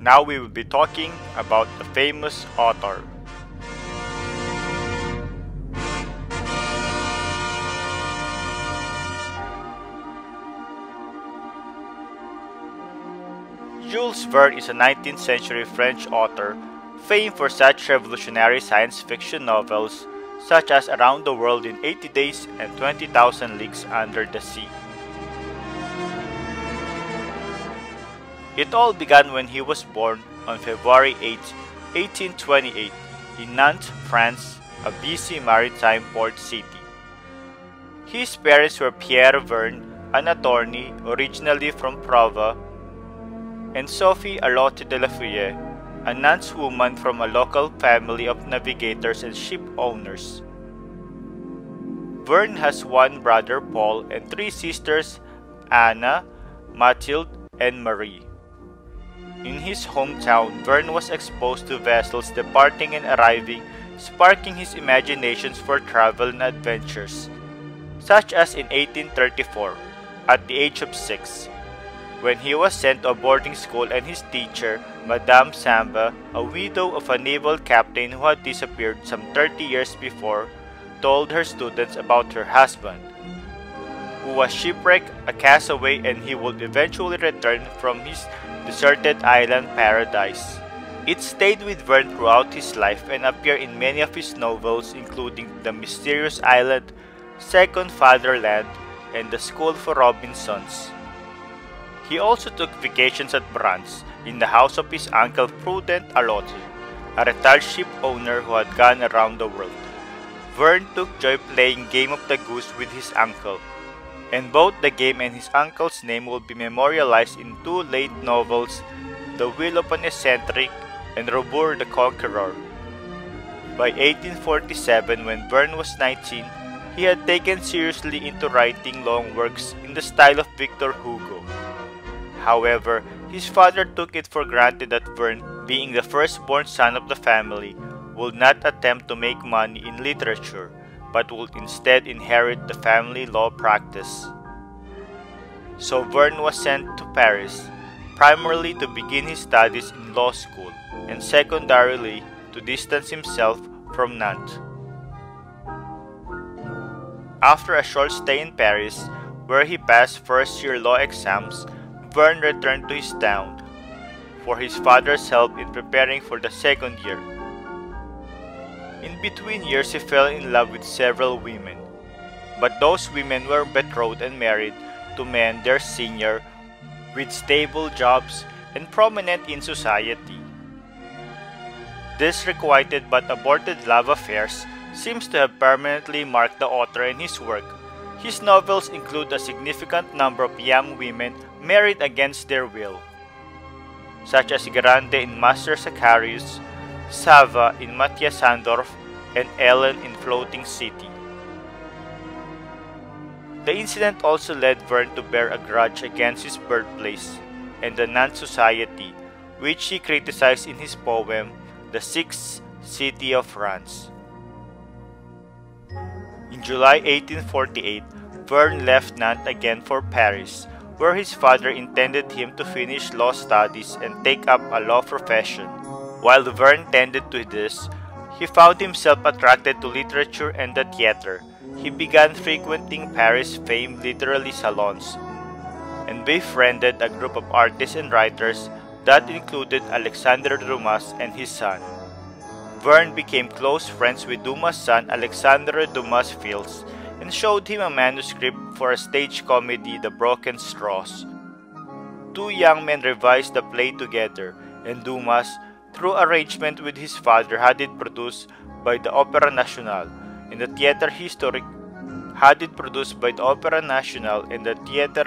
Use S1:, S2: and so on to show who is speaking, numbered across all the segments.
S1: Now we will be talking about the famous author. Jules Verne is a 19th century French author, famed for such revolutionary science fiction novels such as Around the World in 80 Days and 20,000 Leagues Under the Sea. It all began when he was born on February 8, 1828, in Nantes, France, a busy maritime port city. His parents were Pierre Verne, an attorney originally from Provence, and Sophie Alotte de la Feuille, a Nantes woman from a local family of navigators and ship owners. Verne has one brother, Paul, and three sisters, Anna, Mathilde, and Marie. In his hometown, Verne was exposed to vessels departing and arriving, sparking his imaginations for travel and adventures, such as in 1834, at the age of 6, when he was sent to a boarding school and his teacher, Madame Samba, a widow of a naval captain who had disappeared some 30 years before, told her students about her husband, who was shipwrecked, a castaway, and he would eventually return from his deserted island paradise. It stayed with Verne throughout his life and appeared in many of his novels, including The Mysterious Island, Second Fatherland, and The School for Robinsons. He also took vacations at Brance, in the house of his uncle Prudent Alotte, a retired ship owner who had gone around the world. Verne took joy playing Game of the Goose with his uncle, and both the game and his uncle's name will be memorialized in two late novels, The Will of an Eccentric and Robur the Conqueror. By 1847, when Verne was 19, he had taken seriously into writing long works in the style of Victor Hugo. However, his father took it for granted that Verne, being the firstborn son of the family, would not attempt to make money in literature, but would instead inherit the family law practice. So Verne was sent to Paris, primarily to begin his studies in law school, and secondarily to distance himself from Nantes. After a short stay in Paris, where he passed first-year law exams, Verne returned to his town for his father's help in preparing for the second year. In between years, he fell in love with several women, but those women were betrothed and married to men their senior, with stable jobs and prominent in society. This requited but aborted love affairs seems to have permanently marked the author and his work. His novels include a significant number of young women married against their will, such as Grande in Master Zacharias, Sava in Matthias Sandorf, and Ellen in Floating City. The incident also led Verne to bear a grudge against his birthplace and the Nantes society, which he criticized in his poem, The Sixth City of France. In July 1848, Verne left Nantes again for Paris, where his father intended him to finish law studies and take up a law profession. While Verne tended to this, he found himself attracted to literature and the theater. He began frequenting Paris' famed literary salons and befriended a group of artists and writers that included Alexandre Dumas and his son. Verne became close friends with Dumas' son Alexandre Dumas Fils and showed him a manuscript for a stage comedy, The Broken Straws. Two young men revised the play together, and Dumas, through arrangement with his father, had it produced by the Opéra Nationale and the Théâtre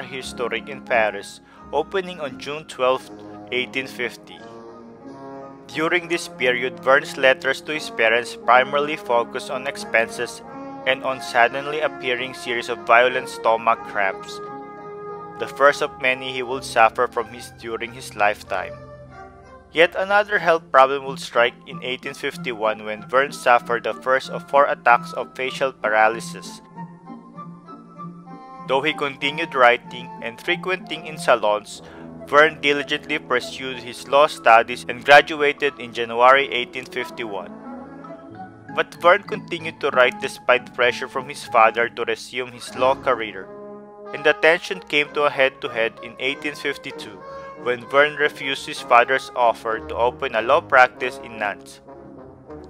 S1: Historique in Paris, opening on June 12, 1850. During this period, Verne's letters to his parents primarily focused on expenses and on suddenly appearing series of violent stomach cramps, the first of many he would suffer from during his lifetime. Yet another health problem would strike in 1851 when Verne suffered the first of 4 attacks of facial paralysis. Though he continued writing and frequenting in salons, Verne diligently pursued his law studies and graduated in January 1851. But Verne continued to write despite pressure from his father to resume his law career, and the tension came to a head-to-head in 1852 when Verne refused his father's offer to open a law practice in Nantes.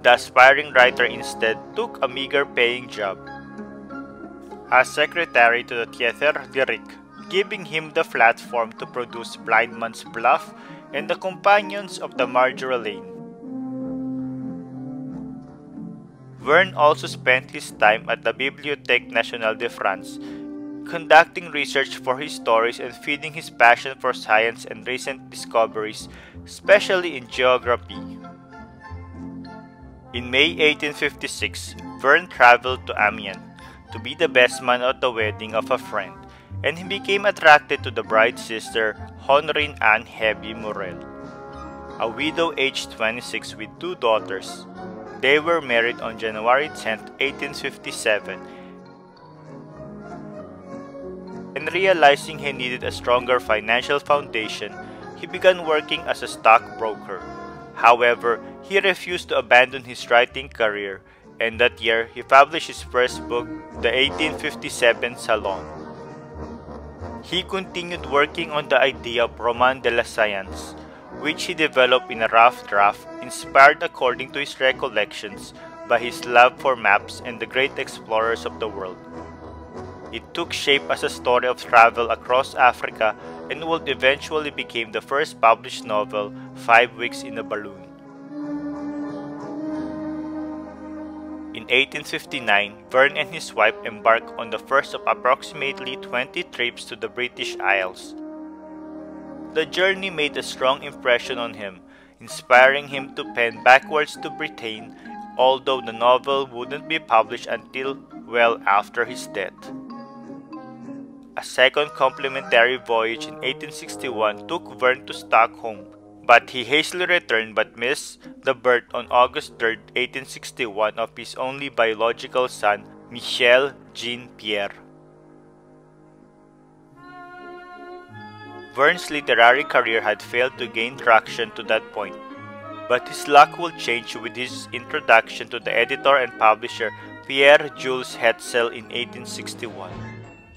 S1: The aspiring writer instead took a meager-paying job as secretary to the Theatre Lyrique, giving him the platform to produce Blind Man's Bluff and The Companions of the Marjolaine. Verne also spent his time at the Bibliothèque Nationale de France, conducting research for his stories and feeding his passion for science and recent discoveries, especially in geography. In May 1856, Verne traveled to Amiens to be the best man at the wedding of a friend, and he became attracted to the bride's sister, Honorine Anne Hebe Morel, a widow aged 26 with 2 daughters. They were married on January 10, 1857, and realizing he needed a stronger financial foundation, he began working as a stockbroker. However, he refused to abandon his writing career, and that year he published his first book, the 1857 Salon. He continued working on the idea of roman de la science, which he developed in a rough draft, inspired according to his recollections by his love for maps and the great explorers of the world. It took shape as a story of travel across Africa and would eventually become the first published novel, 5 Weeks in a Balloon. In 1859, Verne and his wife embarked on the first of approximately 20 trips to the British Isles. The journey made a strong impression on him, inspiring him to pen backwards to Britain, although the novel wouldn't be published until well after his death. A second complementary voyage in 1861 took Verne to Stockholm, but he hastily returned but missed the birth on August 3, 1861 of his only biological son, Michel Jean Pierre. Verne's literary career had failed to gain traction to that point, but his luck would change with his introduction to the editor and publisher Pierre Jules Hetzel in 1861.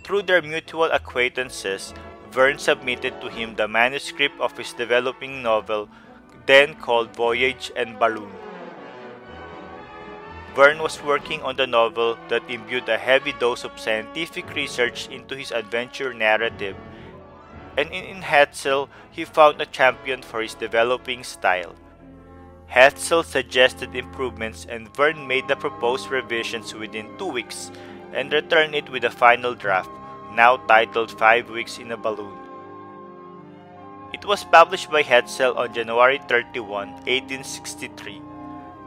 S1: Through their mutual acquaintances, Verne submitted to him the manuscript of his developing novel, then called Voyage and Balloon. Verne was working on the novel that imbued a heavy dose of scientific research into his adventure narrative, and in Hetzel he found a champion for his developing style. Hetzel suggested improvements and Verne made the proposed revisions within 2 weeks and returned it with a final draft, now titled 5 Weeks in a Balloon. It was published by Hetzel on January 31, 1863.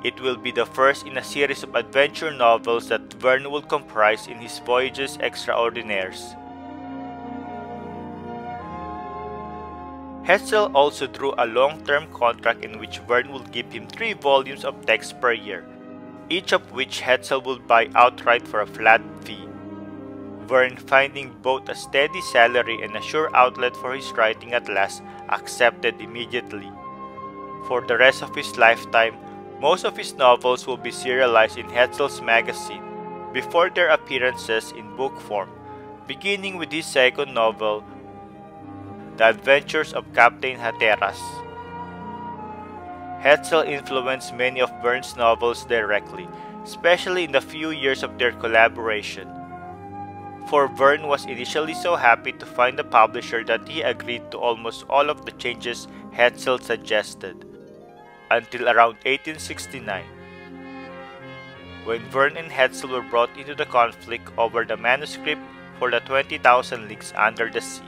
S1: It will be the first in a series of adventure novels that Verne will comprise in his Voyages Extraordinaires. Hetzel also drew a long-term contract in which Verne would give him 3 volumes of text per year, each of which Hetzel would buy outright for a flat fee. Verne, finding both a steady salary and a sure outlet for his writing at last, accepted immediately. For the rest of his lifetime, most of his novels will be serialized in Hetzel's magazine, before their appearances in book form, beginning with his second novel, The Adventures of Captain Hatteras. Hetzel influenced many of Verne's novels directly, especially in the few years of their collaboration. For Verne was initially so happy to find a publisher that he agreed to almost all of the changes Hetzel suggested, until around 1869, when Verne and Hetzel were brought into the conflict over the manuscript for the 20,000 Leagues Under the Sea.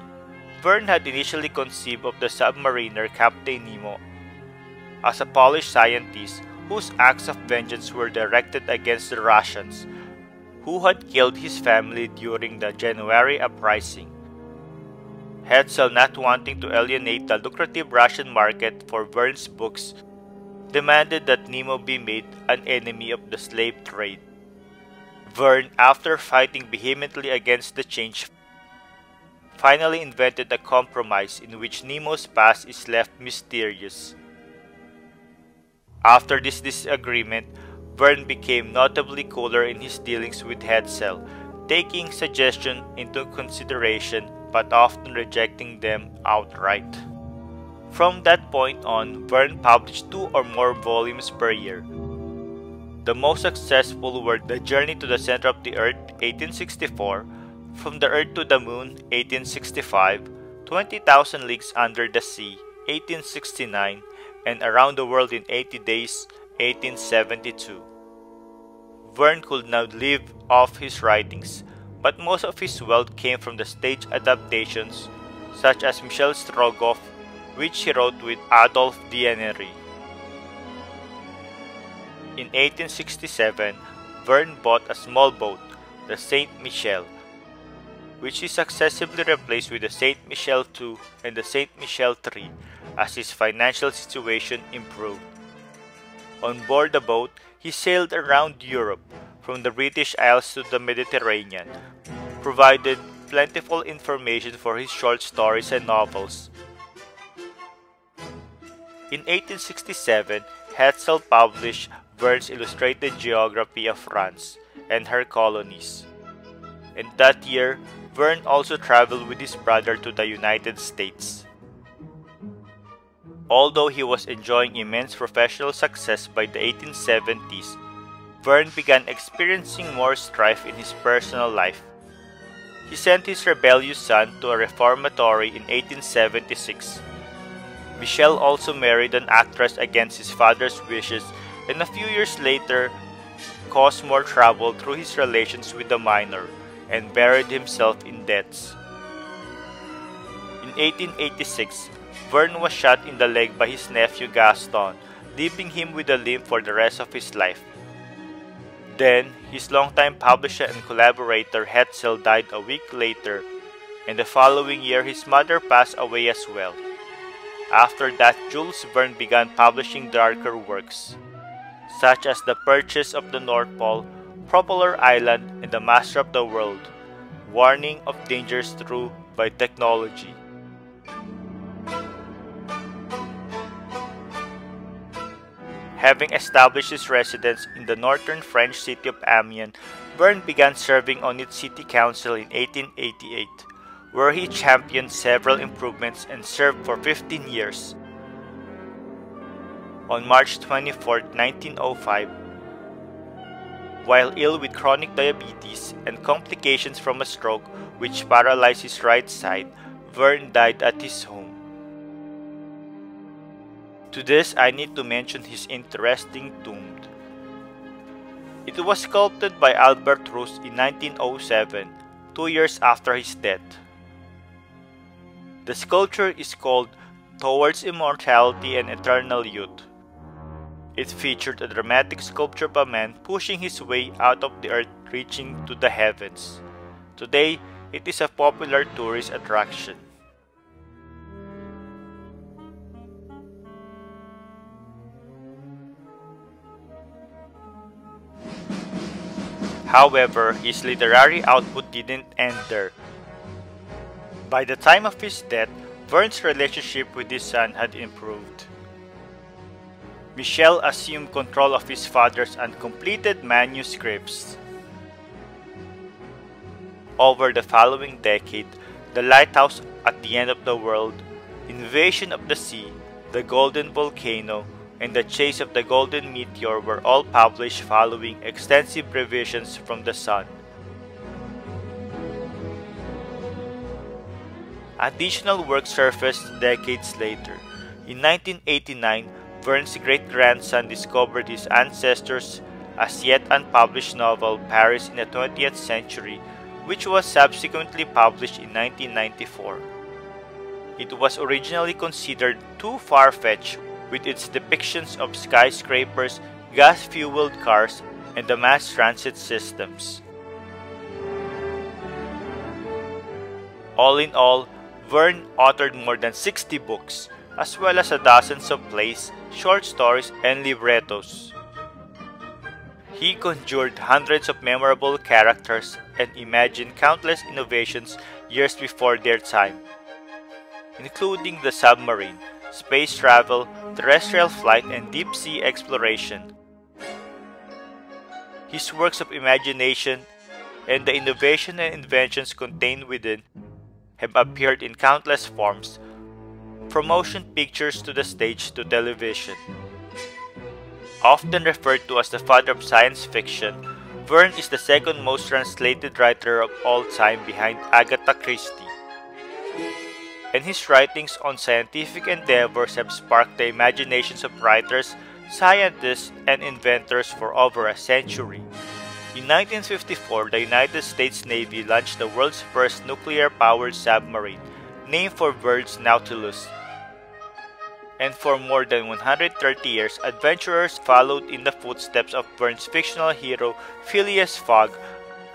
S1: Verne had initially conceived of the submariner Captain Nemo as a Polish scientist whose acts of vengeance were directed against the Russians, who had killed his family during the January uprising. Hetzel, not wanting to alienate the lucrative Russian market for Verne's books, demanded that Nemo be made an enemy of the slave trade. Verne, after fighting vehemently against the change, finally invented a compromise in which Nemo's past is left mysterious. After this disagreement, Verne became notably cooler in his dealings with Hetzel, taking suggestions into consideration but often rejecting them outright. From that point on, Verne published 2 or more volumes per year. The most successful were The Journey to the Center of the Earth, 1864, From the Earth to the Moon, 1865, 20,000 Leagues Under the Sea, 1869, and Around the World in 80 Days, 1872. Verne could now live off his writings, but most of his wealth came from the stage adaptations, such as Michel Strogoff, which he wrote with Adolphe Diennery. In 1867, Verne bought a small boat, the Saint Michel, which he successively replaced with the Saint Michel II and the Saint Michel III as his financial situation improved. On board the boat, he sailed around Europe, from the British Isles to the Mediterranean, provided plentiful information for his short stories and novels. In 1867, Hetzel published Verne's Illustrated Geography of France and her colonies. And that year, Verne also traveled with his brother to the United States. Although he was enjoying immense professional success by the 1870s, Verne began experiencing more strife in his personal life. He sent his rebellious son to a reformatory in 1876. Michel also married an actress against his father's wishes, and a few years later caused more trouble through his relations with a minor and buried himself in debts. In 1886, Verne was shot in the leg by his nephew Gaston, leaving him with a limp for the rest of his life. Then, his longtime publisher and collaborator Hetzel died a week later, and the following year his mother passed away as well. After that, Jules Verne began publishing darker works, such as The Purchase of the North Pole, Propeller Island, and The Master of the World, Warning of Dangers Through by Technology. Having established his residence in the northern French city of Amiens, Verne began serving on its city council in 1888, where he championed several improvements and served for 15 years. On March 24, 1905, while ill with chronic diabetes and complications from a stroke which paralyzed his right side, Verne died at his home. To this, I need to mention his interesting tomb. It was sculpted by Albert Roos in 1907, 2 years after his death. The sculpture is called Towards Immortality and Eternal Youth. It featured a dramatic sculpture of a man pushing his way out of the earth, reaching to the heavens. Today, it is a popular tourist attraction. However, his literary output didn't end there. By the time of his death, Verne's relationship with his son had improved. Michel assumed control of his father's uncompleted manuscripts. Over the following decade, The Lighthouse at the End of the World, Invasion of the Sea, The Golden Volcano, and The Chase of the Golden Meteor were all published following extensive revisions from the Sun. Additional work surfaced decades later. In 1989, Verne's great-grandson discovered his ancestors' as yet unpublished novel Paris in the 20th Century, which was subsequently published in 1994. It was originally considered too far-fetched with its depictions of skyscrapers, gas-fueled cars, and the mass transit systems. All in all, Verne authored more than 60 books, as well as dozens of plays, short stories, and librettos. He conjured hundreds of memorable characters and imagined countless innovations years before their time, including the submarine, space travel, terrestrial flight, and deep-sea exploration. His works of imagination and the innovation and inventions contained within have appeared in countless forms, from motion pictures to the stage to television. Often referred to as the father of science fiction, Verne is the second most translated writer of all time behind Agatha Christie, and his writings on scientific endeavors have sparked the imaginations of writers, scientists, and inventors for over a century. In 1954, the United States Navy launched the world's first nuclear-powered submarine, named for Verne's Nautilus. And for more than 130 years, adventurers followed in the footsteps of Verne's fictional hero Phileas Fogg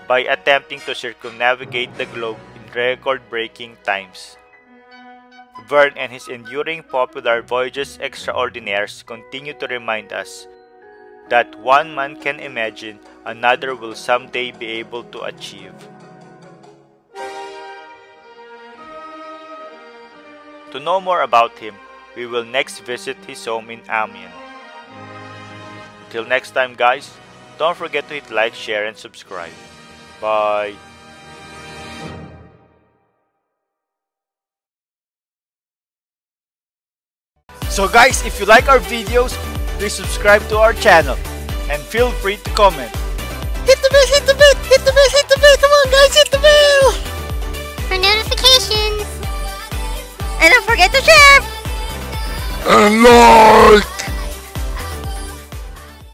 S1: by attempting to circumnavigate the globe in record-breaking times. Verne and his enduring popular Voyages Extraordinaires continue to remind us that one man can imagine, another will someday be able to achieve. To know more about him, we will next visit his home in Amiens. Till next time guys, don't forget to hit like, share, and subscribe. Bye! So guys, if you like our videos, please subscribe to our channel and feel free to comment.
S2: Hit the bell, hit the bell, hit the bell, hit the bell, come on guys, hit the bell!
S3: For notifications.
S2: And don't forget to share!
S4: And like!